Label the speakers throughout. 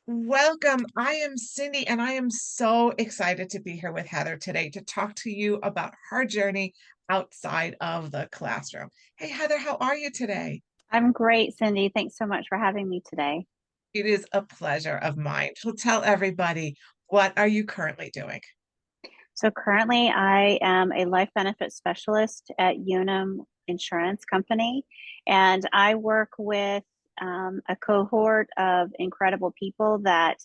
Speaker 1: Welcome. I am Cindy, and I am so excited to be here with Heather today to talk to you about her journey outside of the classroom. Hey, Heather, how are you today?
Speaker 2: I'm great, Cindy. Thanks so much for having me today.
Speaker 1: It is a pleasure of mine. So tell everybody, what are you currently doing?
Speaker 2: So currently, I am a life benefit specialist at Unum Insurance Company, and I work with a cohort of incredible people that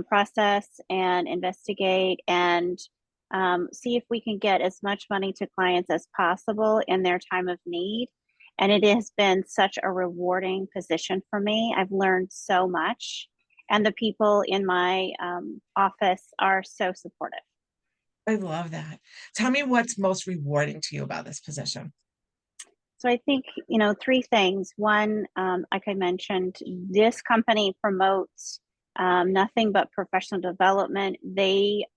Speaker 2: process and investigate and see if we can get as much money to clients as possible in their time of need. And it has been such a rewarding position for me. I've learned so much, and the people in my office are so supportive.
Speaker 1: I love that. Tell me what's most rewarding to you about this position.
Speaker 2: So I think, three things. One, like I mentioned, this company promotes nothing but professional development. They
Speaker 1: It's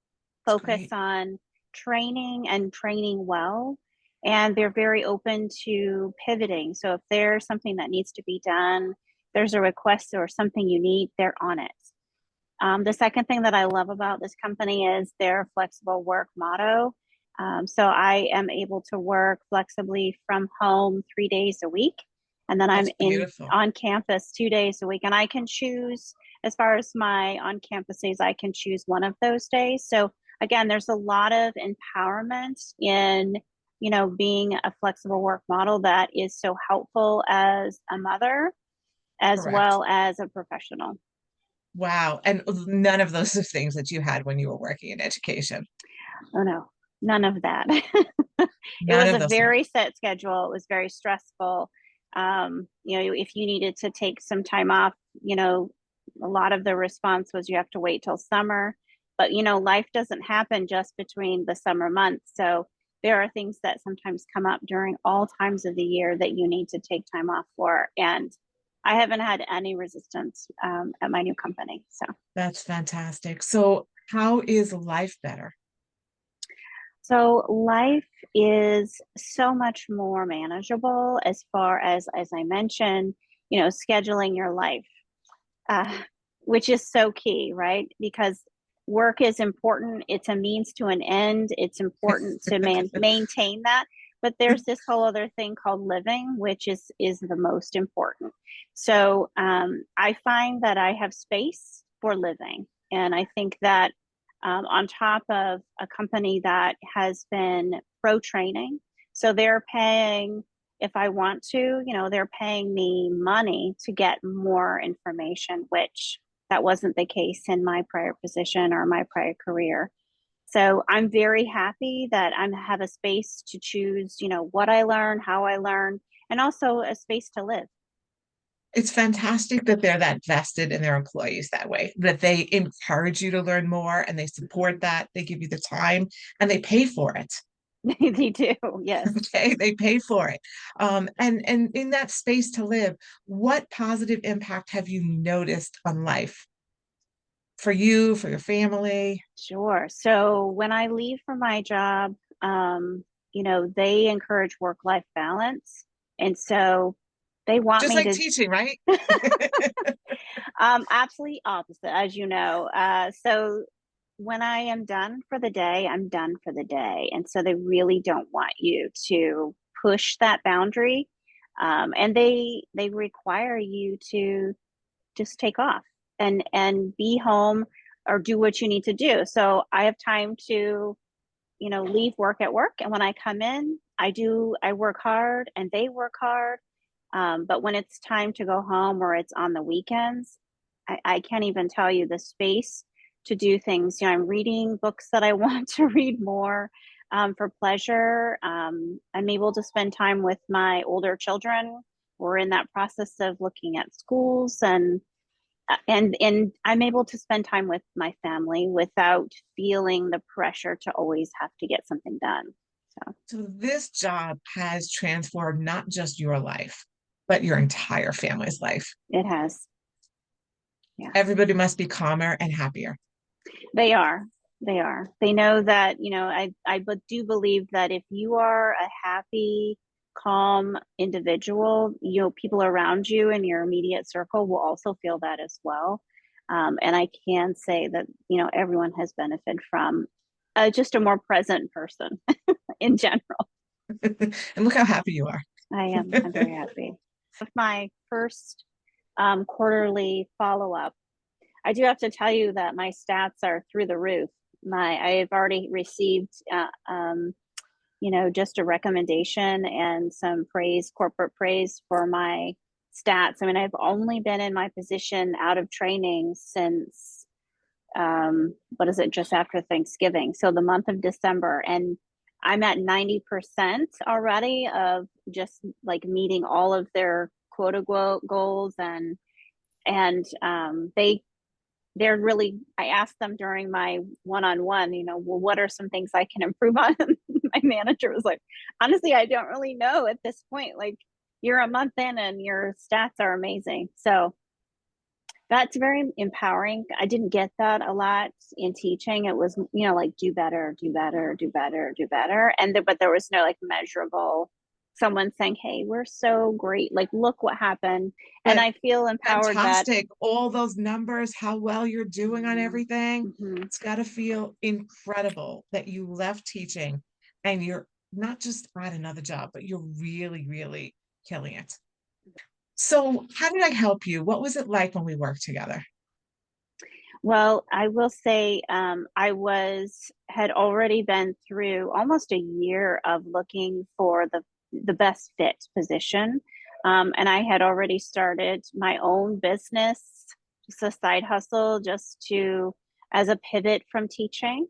Speaker 2: focus
Speaker 1: great.
Speaker 2: on training and training well, and they're very open to pivoting. So if there's something that needs to be done, there's a request or something you need, they're on it. The second thing that I love about this company is their flexible work motto. So I am able to work flexibly from home 3 days a week, and then I'm
Speaker 1: That's
Speaker 2: in
Speaker 1: beautiful.
Speaker 2: on campus 2 days a week. And I can choose, as far as my on campus days, I can choose one of those days. So again, there's a lot of empowerment in being a flexible work model that is so helpful as a mother as
Speaker 1: Correct.
Speaker 2: well as a professional.
Speaker 1: Wow. And none of those are things that you had when you were working in education.
Speaker 2: Oh no, none of that. It
Speaker 1: None
Speaker 2: was
Speaker 1: of
Speaker 2: a
Speaker 1: those things.
Speaker 2: very set schedule. It was very stressful. If you needed to take some time off, a lot of the response was you have to wait till summer. But life doesn't happen just between the summer months. So there are things that sometimes come up during all times of the year that you need to take time off for. And I haven't had any resistance at my new company. So
Speaker 1: That's fantastic. So, how is life better?
Speaker 2: So life is so much more manageable as far as I mentioned, scheduling your life, uh, which is so key, right? Because work is important. It's a means to an end. It's important to maintain that. But there's this whole other thing called living, which is the most important. So I find that I have space for living, and I think that on top of a company that has been pro training. So they're paying, if I want to, they're paying me money to get more information, which that wasn't the case in my prior position or my prior career. So I'm very happy that I have a space to choose, what I learn, how I learn, and also a space to live.
Speaker 1: It's fantastic that they're that vested in their employees that way, that they encourage you to learn more and they support that. They give you the time and they pay for it.
Speaker 2: They do, yes.
Speaker 1: Okay, they pay for it. And in that space to live, what positive impact have you noticed on life for you, for your family?
Speaker 2: Sure. So when I leave from my job, they encourage work-life balance. And so they want
Speaker 1: Just
Speaker 2: me
Speaker 1: like
Speaker 2: to
Speaker 1: teaching, right?
Speaker 2: absolutely opposite, as you know. So when I am done for the day, I'm done for the day. And so they really don't want you to push that boundary. And they require you to just take off and be home or do what you need to do. So I have time to, leave work at work. And when I come in, I work hard and they work hard. But when it's time to go home or it's on the weekends, I can't even tell you the space to do things. I'm reading books that I want to read more for pleasure. I'm able to spend time with my older children. We're in that process of looking at schools and I'm able to spend time with my family without feeling the pressure to always have to get something done. So
Speaker 1: So this job has transformed not just your life, but your entire family's life.
Speaker 2: it has, yeah.
Speaker 1: Everybody must be calmer and happier.
Speaker 2: They are. They are. They know that, do believe that if you are a happy, calm individual, people around you in your immediate circle will also feel that as well. And I can say that, everyone has benefited from just a more present person in general.
Speaker 1: And look how happy you are.
Speaker 2: I'm very happy. With my first quarterly follow up, I do have to tell you that my stats are through the roof. I've already received, just a recommendation and some praise, corporate praise for my stats. I mean, I've only been in my position out of training since, what is it, just after Thanksgiving. So the month of December. And I'm at 90% already of just like meeting all of their quota goals, and they're really, I asked them during my one-on-one, well, what are some things I can improve on? My manager was like, honestly, I don't really know at this point. Like, you're a month in and your stats are amazing. So that's very empowering. I didn't get that a lot in teaching. It was, like do better, do better, do better, do better. But there was no like measurable someone saying, hey, we're so great. Like, look what happened. And
Speaker 1: But
Speaker 2: I feel empowered that.
Speaker 1: fantastic. All those numbers, how well you're doing on
Speaker 2: Mhm,
Speaker 1: everything.
Speaker 2: mhm.
Speaker 1: It's got to feel incredible that you left teaching and you're not just at another job, but you're really, really killing it. So, how did I help you? What was it like when we worked together?
Speaker 2: Well, I will say I had already been through almost a year of looking for the best fit position, and I had already started my own business, just a side hustle, just to as a pivot from teaching.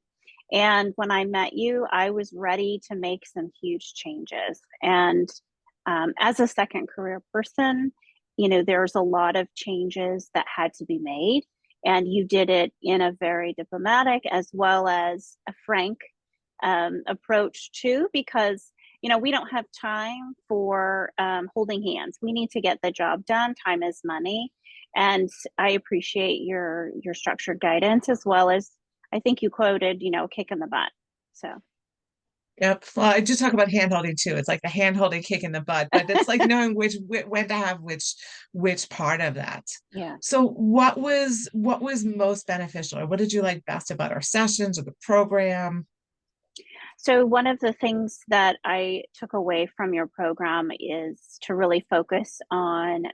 Speaker 2: And when I met you, I was ready to make some huge changes. And as a second career person, there's a lot of changes that had to be made. And you did it in a very diplomatic as well as a frank approach, too, because we don't have time for holding hands. We need to get the job done. Time is money. And I appreciate your structured guidance, as well as I think you quoted, kick in the butt. So
Speaker 1: Yep. Well, I do talk about hand holding too. It's like the hand holding kick in the butt, but it's like knowing when to have which part of that.
Speaker 2: yeah.
Speaker 1: So what was most beneficial, or what did you like best about our sessions or the program?
Speaker 2: So one of the things that I took away from your program is to really focus on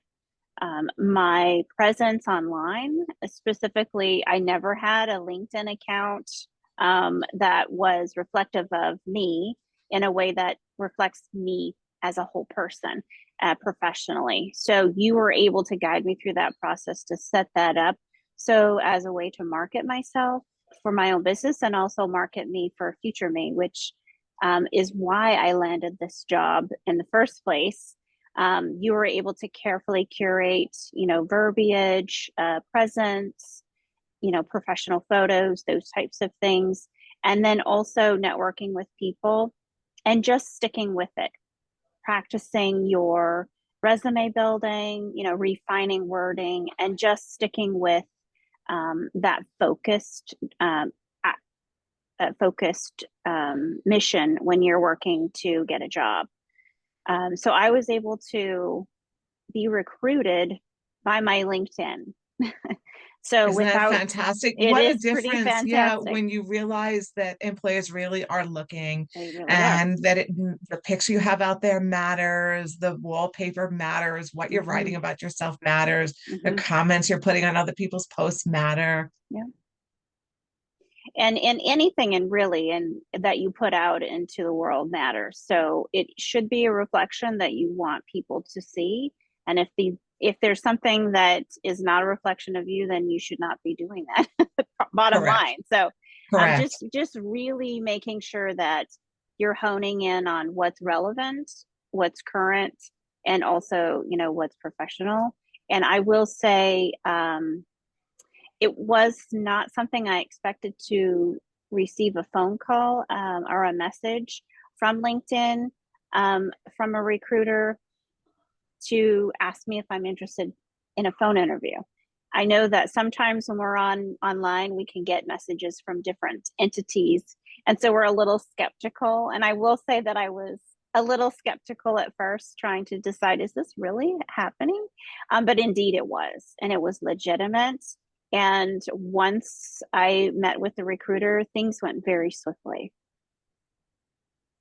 Speaker 2: my presence online. Specifically, I never had a LinkedIn account that was reflective of me in a way that reflects me as a whole person professionally. So you were able to guide me through that process to set that up. So as a way to market myself for my own business and also market me for future me, which is why I landed this job in the first place. You were able to carefully curate, verbiage, presence, professional photos, those types of things. And then also networking with people and just sticking with it, practicing your resume building, refining wording, and just sticking with that focused mission when you're working to get a job. So I was able to be recruited by my LinkedIn. So
Speaker 1: Isn't that
Speaker 2: without
Speaker 1: fantastic?
Speaker 2: it
Speaker 1: What a
Speaker 2: is pretty
Speaker 1: difference. Yeah,
Speaker 2: fantastic.
Speaker 1: when you realize that employers really are looking
Speaker 2: They really are.
Speaker 1: and that the picture you have out there matters, the wallpaper matters, what you're
Speaker 2: Mm-hmm,
Speaker 1: writing about yourself matters, the
Speaker 2: mm-hmm.
Speaker 1: comments you're putting on other people's posts matter.
Speaker 2: Yeah. And anything and really and that you put out into the world matters. So it should be a reflection that you want people to see. And if there's something that is not a reflection of you, then you should not be doing that. Bottom
Speaker 1: Correct.
Speaker 2: line. So
Speaker 1: Correct.
Speaker 2: just really making sure that you're honing in on what's relevant, what's current, and also, what's professional. And I will say, it was not something I expected to receive a phone call or a message from LinkedIn from a recruiter to ask me if I'm interested in a phone interview. I know that sometimes when we're online, we can get messages from different entities, and so we're a little skeptical. And I will say that I was a little skeptical at first, trying to decide, is this really happening? But indeed, it was, and it was legitimate. And once I met with the recruiter, things went very swiftly.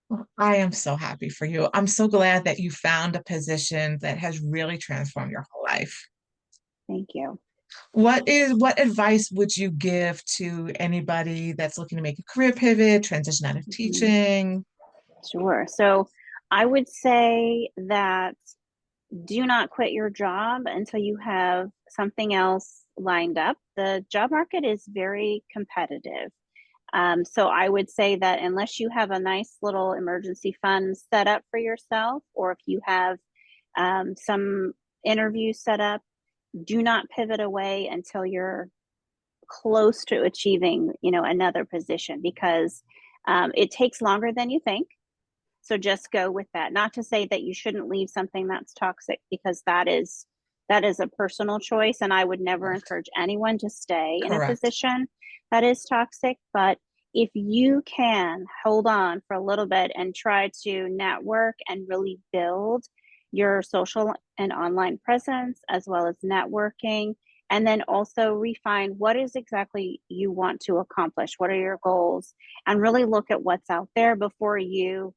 Speaker 1: Well, I am so happy for you. I'm so glad that you found a position that has really transformed your whole life.
Speaker 2: Thank you.
Speaker 1: What advice would you give to anybody that's looking to make a career pivot, transition out of
Speaker 2: Mhm.
Speaker 1: teaching?
Speaker 2: Sure. So I would say that do not quit your job until you have something else lined up. The job market is very competitive. So I would say that unless you have a nice little emergency fund set up for yourself, or if you have some interviews set up, do not pivot away until you're close to achieving, another position because it takes longer than you think. So just go with that. Not to say that you shouldn't leave something that's toxic because that is a personal choice and I would never
Speaker 1: Correct.
Speaker 2: encourage anyone to stay in a
Speaker 1: Correct.
Speaker 2: position that is toxic, but if you can hold on for a little bit and try to network and really build your social and online presence as well as networking, and then also refine what is exactly you want to accomplish, what are your goals, and really look at what's out there before you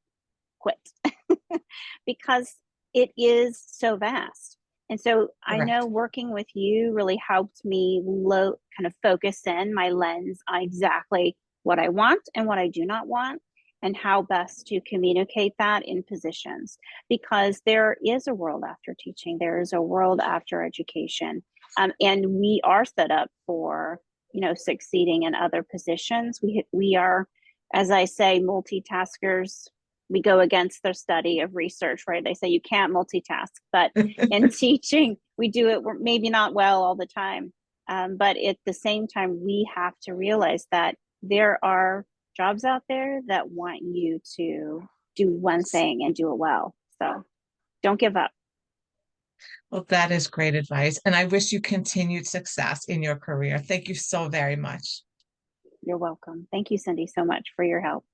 Speaker 2: quit because it is so vast. And so I know
Speaker 1: Correct.
Speaker 2: working with you really helped me kind of focus in my lens on exactly what I want and what I do not want and how best to communicate that in positions because there is a world after teaching, there is a world after education. And we are set up for succeeding in other positions. We are, as I say, multitaskers. We go against their study of research, right? They say you can't multitask, but in teaching, we do it maybe not well all the time. But at the same time, we have to realize that there are jobs out there that want you to do one thing and do it well. So don't give up.
Speaker 1: Well, that is great advice. And I wish you continued success in your career. Thank you so very much.
Speaker 2: You're welcome. Thank you, Cindy, so much for your help.